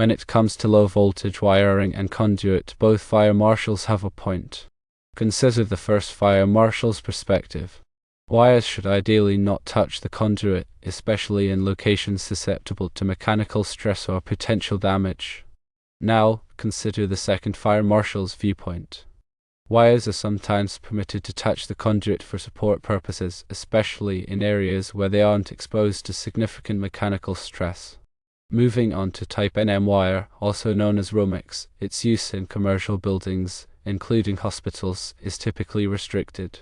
When it comes to low voltage wiring and conduit, both fire marshals have a point. Consider the first fire marshal's perspective. Wires should ideally not touch the conduit, especially in locations susceptible to mechanical stress or potential damage. Now, consider the second fire marshal's viewpoint. Wires are sometimes permitted to touch the conduit for support purposes, especially in areas where they aren't exposed to significant mechanical stress. Moving on to Type NM wire, also known as Romex, its use in commercial buildings, including hospitals, is typically restricted.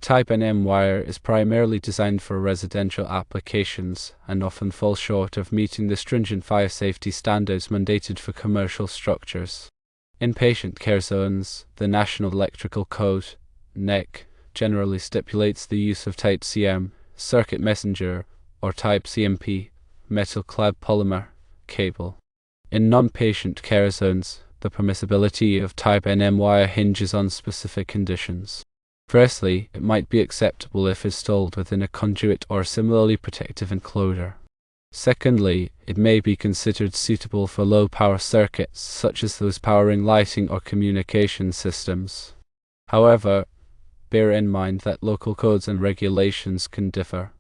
Type NM wire is primarily designed for residential applications and often falls short of meeting the stringent fire safety standards mandated for commercial structures. In patient care zones, the National Electrical Code (NEC) generally stipulates the use of Type CM, circuit messenger, or Type CMP, metal-clad polymer, cable. In non-patient care zones, the permissibility of Type NM wire hinges on specific conditions. Firstly, it might be acceptable if installed within a conduit or similarly protective enclosure. Secondly, it may be considered suitable for low-power circuits, such as those powering lighting or communication systems. However, bear in mind that local codes and regulations can differ.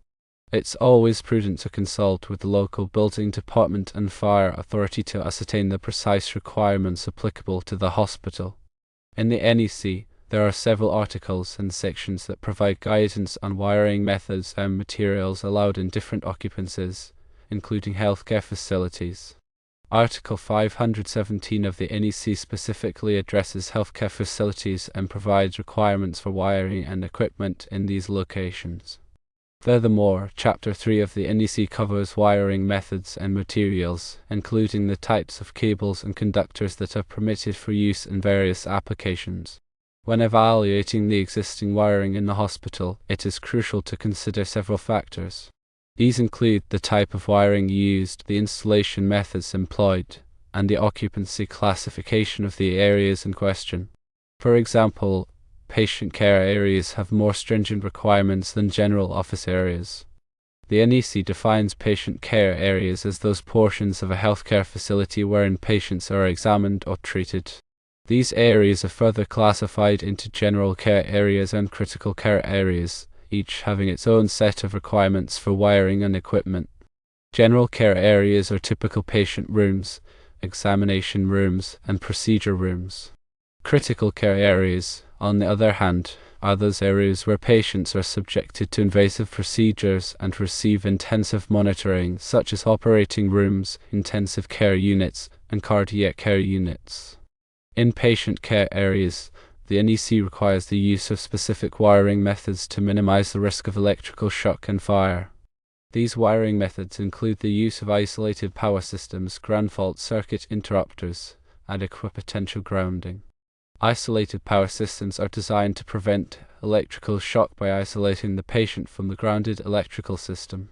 It's always prudent to consult with the local building department and fire authority to ascertain the precise requirements applicable to the hospital. In the NEC, there are several articles and sections that provide guidance on wiring methods and materials allowed in different occupancies, including healthcare facilities. Article 517 of the NEC specifically addresses healthcare facilities and provides requirements for wiring and equipment in these locations. Furthermore, Chapter 3 of the NEC covers wiring methods and materials, including the types of cables and conductors that are permitted for use in various applications. When evaluating the existing wiring in the hospital, it is crucial to consider several factors. These include the type of wiring used, the installation methods employed, and the occupancy classification of the areas in question. For example, patient care areas have more stringent requirements than general office areas. The NEC defines patient care areas as those portions of a healthcare facility wherein patients are examined or treated. These areas are further classified into general care areas and critical care areas, each having its own set of requirements for wiring and equipment. General care areas are typical patient rooms, examination rooms, and procedure rooms. Critical care areas, on the other hand, are those areas where patients are subjected to invasive procedures and receive intensive monitoring, such as operating rooms, intensive care units, and cardiac care units. In patient care areas, the NEC requires the use of specific wiring methods to minimize the risk of electrical shock and fire. These wiring methods include the use of isolated power systems, ground fault circuit interrupters, and equipotential grounding. Isolated power systems are designed to prevent electrical shock by isolating the patient from the grounded electrical system.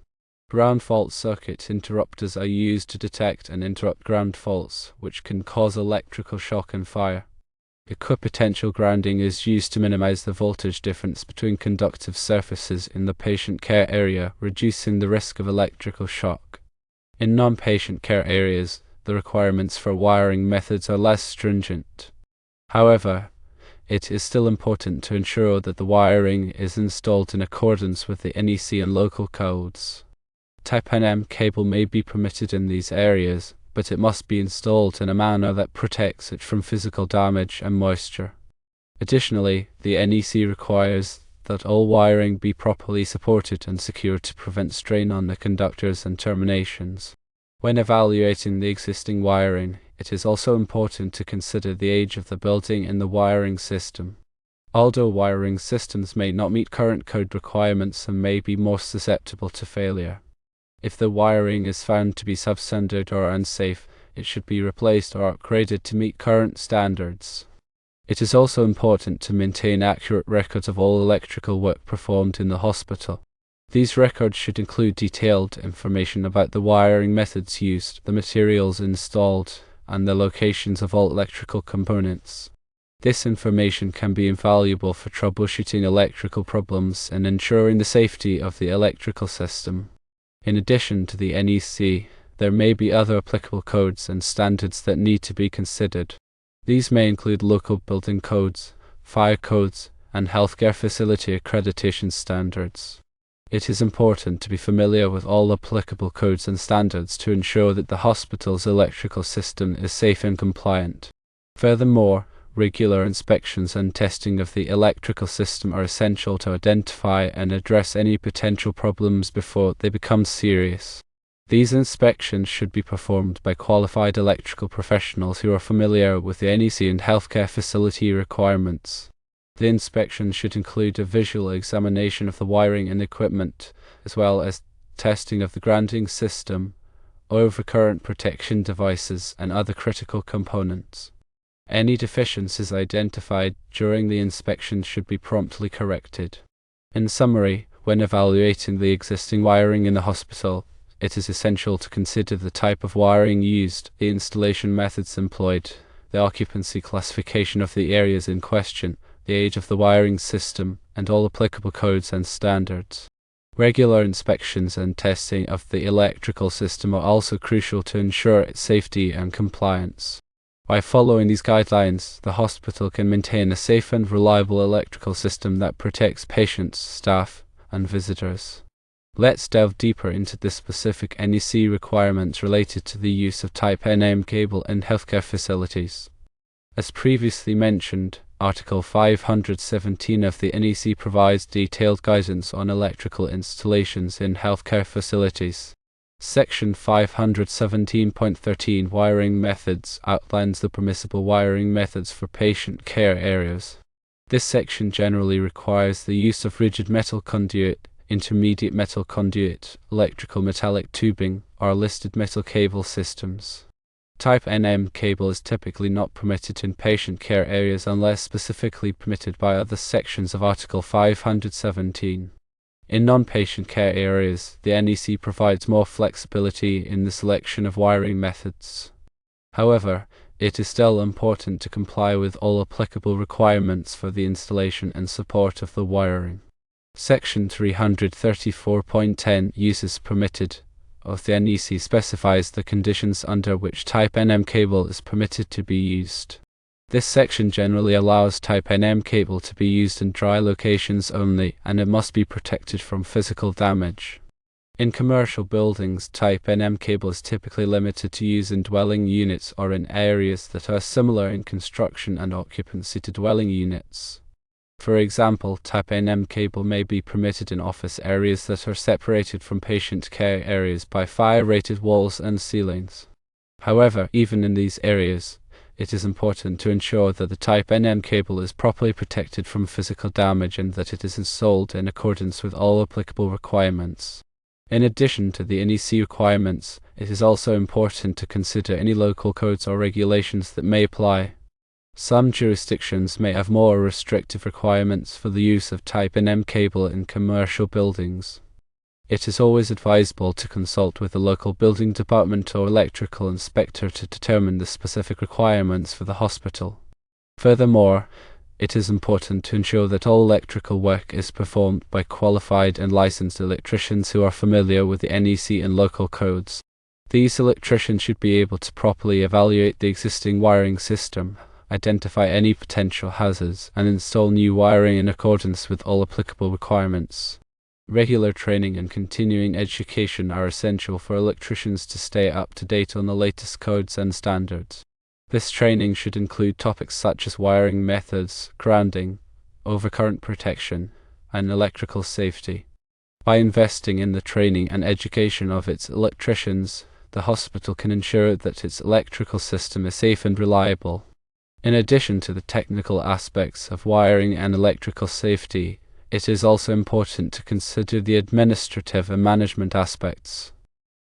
Ground fault circuit interrupters are used to detect and interrupt ground faults, which can cause electrical shock and fire. Equipotential grounding is used to minimize the voltage difference between conductive surfaces in the patient care area, reducing the risk of electrical shock. In non-patient care areas, the requirements for wiring methods are less stringent. However, it is still important to ensure that the wiring is installed in accordance with the NEC and local codes. Type NM cable may be permitted in these areas, but it must be installed in a manner that protects it from physical damage and moisture. Additionally, the NEC requires that all wiring be properly supported and secured to prevent strain on the conductors and terminations. When evaluating the existing wiring, it is also important to consider the age of the building and the wiring system. Although wiring systems may not meet current code requirements and may be more susceptible to failure, if the wiring is found to be substandard or unsafe, it should be replaced or upgraded to meet current standards. It is also important to maintain accurate records of all electrical work performed in the hospital. These records should include detailed information about the wiring methods used, the materials installed, and the locations of all electrical components. This information can be invaluable for troubleshooting electrical problems and ensuring the safety of the electrical system. In addition to the NEC, there may be other applicable codes and standards that need to be considered. These may include local building codes, fire codes, and healthcare facility accreditation standards. It is important to be familiar with all applicable codes and standards to ensure that the hospital's electrical system is safe and compliant. Furthermore, regular inspections and testing of the electrical system are essential to identify and address any potential problems before they become serious. These inspections should be performed by qualified electrical professionals who are familiar with the NEC and healthcare facility requirements. The inspection should include a visual examination of the wiring and equipment, as well as testing of the grounding system, overcurrent protection devices, and other critical components. Any deficiencies identified during the inspection should be promptly corrected. In summary, when evaluating the existing wiring in the hospital, it is essential to consider the type of wiring used, the installation methods employed, the occupancy classification of the areas in question, the age of the wiring system, and all applicable codes and standards. Regular inspections and testing of the electrical system are also crucial to ensure its safety and compliance. By following these guidelines, the hospital can maintain a safe and reliable electrical system that protects patients, staff, and visitors. Let's delve deeper into the specific NEC requirements related to the use of Type NM cable in healthcare facilities. As previously mentioned, Article 517 of the NEC provides detailed guidance on electrical installations in healthcare facilities. Section 517.13 Wiring Methods outlines the permissible wiring methods for patient care areas. This section generally requires the use of rigid metal conduit, intermediate metal conduit, electrical metallic tubing, or listed metal cable systems. Type NM cable is typically not permitted in patient care areas unless specifically permitted by other sections of Article 517. In non-patient care areas, the NEC provides more flexibility in the selection of wiring methods. However, it is still important to comply with all applicable requirements for the installation and support of the wiring. Section 334.10 Uses permitted of the NEC specifies the conditions under which Type NM cable is permitted to be used. This section generally allows Type NM cable to be used in dry locations only, and it must be protected from physical damage. In commercial buildings, Type NM cable is typically limited to use in dwelling units or in areas that are similar in construction and occupancy to dwelling units. For example, Type NM cable may be permitted in office areas that are separated from patient care areas by fire-rated walls and ceilings. However, even in these areas, it is important to ensure that the Type NM cable is properly protected from physical damage and that it is installed in accordance with all applicable requirements. In addition to the NEC requirements, it is also important to consider any local codes or regulations that may apply. Some jurisdictions may have more restrictive requirements for the use of Type NM cable in commercial buildings. It is always advisable to consult with the local building department or electrical inspector to determine the specific requirements for the hospital. Furthermore, it is important to ensure that all electrical work is performed by qualified and licensed electricians who are familiar with the NEC and local codes. These electricians should be able to properly evaluate the existing wiring system, identify any potential hazards, and install new wiring in accordance with all applicable requirements. Regular training and continuing education are essential for electricians to stay up to date on the latest codes and standards. This training should include topics such as wiring methods, grounding, overcurrent protection, and electrical safety. By investing in the training and education of its electricians, the hospital can ensure that its electrical system is safe and reliable. In addition to the technical aspects of wiring and electrical safety, it is also important to consider the administrative and management aspects.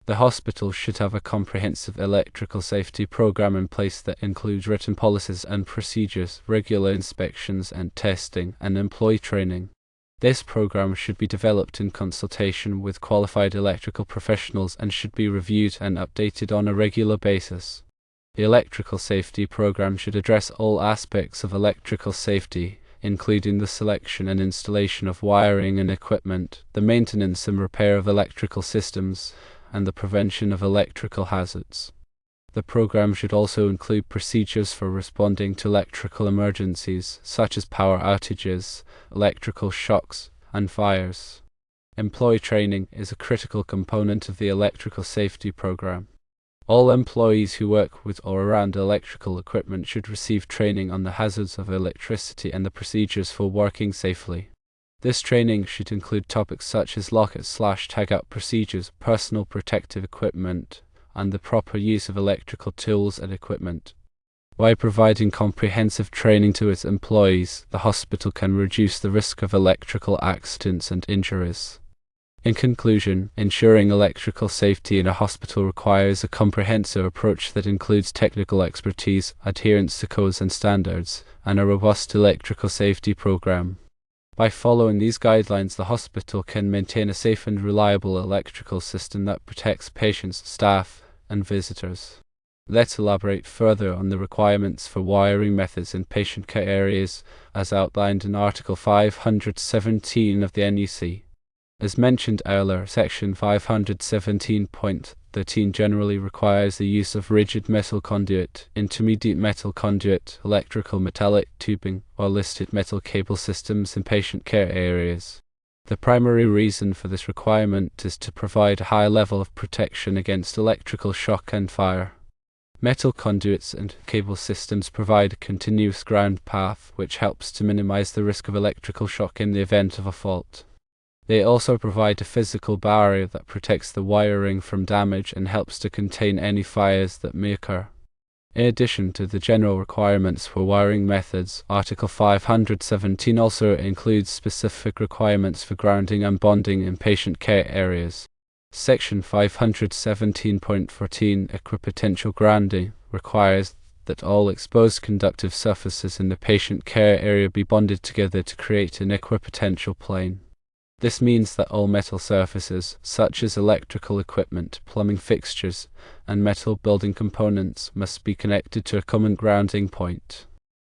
The hospital should have a comprehensive electrical safety program in place that includes written policies and procedures, regular inspections and testing, and employee training. This program should be developed in consultation with qualified electrical professionals and should be reviewed and updated on a regular basis. The electrical safety program should address all aspects of electrical safety, including the selection and installation of wiring and equipment, the maintenance and repair of electrical systems, and the prevention of electrical hazards. The program should also include procedures for responding to electrical emergencies, such as power outages, electrical shocks, and fires. Employee training is a critical component of the electrical safety program. All employees who work with or around electrical equipment should receive training on the hazards of electricity and the procedures for working safely. This training should include topics such as lockout/tagout procedures, personal protective equipment, and the proper use of electrical tools and equipment. By providing comprehensive training to its employees, the hospital can reduce the risk of electrical accidents and injuries. In conclusion, ensuring electrical safety in a hospital requires a comprehensive approach that includes technical expertise, adherence to codes and standards, and a robust electrical safety program. By following these guidelines, the hospital can maintain a safe and reliable electrical system that protects patients, staff, and visitors. Let's elaborate further on the requirements for wiring methods in patient care areas, as outlined in Article 517 of the NEC. As mentioned earlier, Section 517.13 generally requires the use of rigid metal conduit, intermediate metal conduit, electrical metallic tubing, or listed metal cable systems in patient care areas. The primary reason for this requirement is to provide a high level of protection against electrical shock and fire. Metal conduits and cable systems provide a continuous ground path, which helps to minimize the risk of electrical shock in the event of a fault. They also provide a physical barrier that protects the wiring from damage and helps to contain any fires that may occur. In addition to the general requirements for wiring methods, Article 517 also includes specific requirements for grounding and bonding in patient care areas. Section 517.14 equipotential grounding requires that all exposed conductive surfaces in the patient care area be bonded together to create an equipotential plane. This means that all metal surfaces, such as electrical equipment, plumbing fixtures, and metal building components, must be connected to a common grounding point.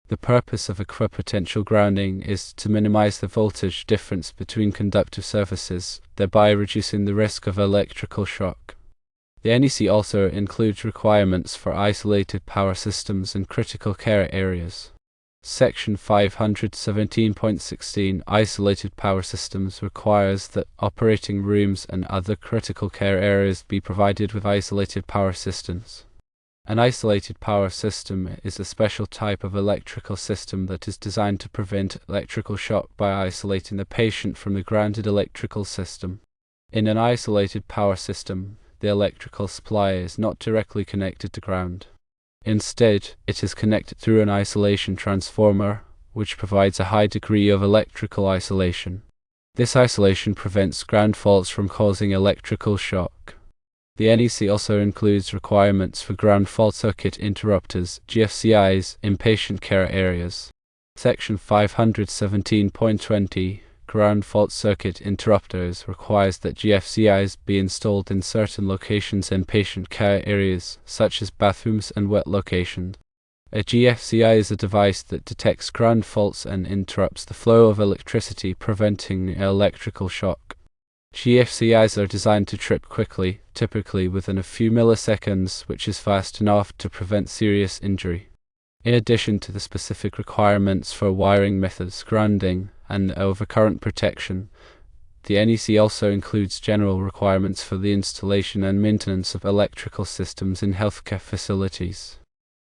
The purpose of equipotential grounding is to minimize the voltage difference between conductive surfaces, thereby reducing the risk of electrical shock. The NEC also includes requirements for isolated power systems in critical care areas. Section 517.16 Isolated Power Systems requires that operating rooms and other critical care areas be provided with isolated power systems. An isolated power system is a special type of electrical system that is designed to prevent electrical shock by isolating the patient from the grounded electrical system. In an isolated power system, the electrical supply is not directly connected to ground. Instead, it is connected through an isolation transformer, which provides a high degree of electrical isolation. This isolation prevents ground faults from causing electrical shock. The NEC also includes requirements for ground fault circuit interrupters, GFCIs, in patient care areas. Section 517.20 Ground fault circuit interrupters requires that GFCIs be installed in certain locations in patient care areas, such as bathrooms and wet locations. A GFCI is a device that detects ground faults and interrupts the flow of electricity, preventing electrical shock. GFCIs are designed to trip quickly, typically within a few milliseconds, which is fast enough to prevent serious injury. In addition to the specific requirements for wiring methods, grounding, and overcurrent protection, the NEC also includes general requirements for the installation and maintenance of electrical systems in healthcare facilities.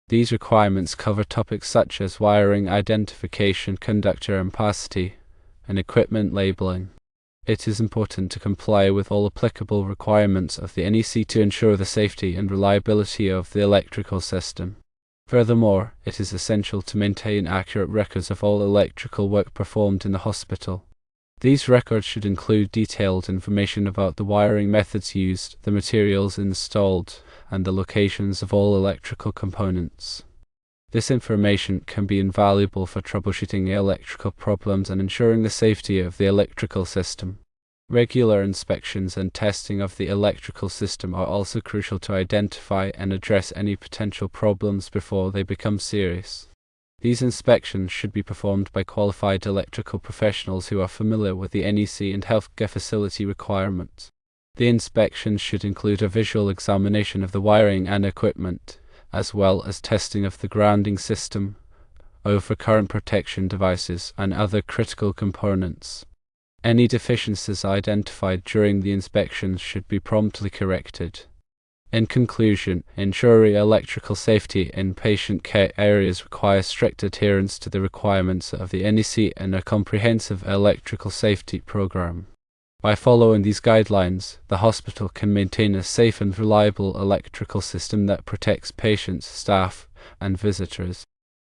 These requirements cover topics such as wiring identification, conductor ampacity, and equipment labeling. It is important to comply with all applicable requirements of the NEC to ensure the safety and reliability of the electrical system. Furthermore, it is essential to maintain accurate records of all electrical work performed in the hospital. These records should include detailed information about the wiring methods used, the materials installed, and the locations of all electrical components. This information can be invaluable for troubleshooting electrical problems and ensuring the safety of the electrical system. Regular inspections and testing of the electrical system are also crucial to identify and address any potential problems before they become serious. These inspections should be performed by qualified electrical professionals who are familiar with the NEC and healthcare facility requirements. The inspections should include a visual examination of the wiring and equipment, as well as testing of the grounding system, overcurrent protection devices, and other critical components. Any deficiencies identified during the inspections should be promptly corrected. In conclusion, ensuring electrical safety in patient care areas requires strict adherence to the requirements of the NEC and a comprehensive electrical safety program. By following these guidelines, the hospital can maintain a safe and reliable electrical system that protects patients, staff, and visitors.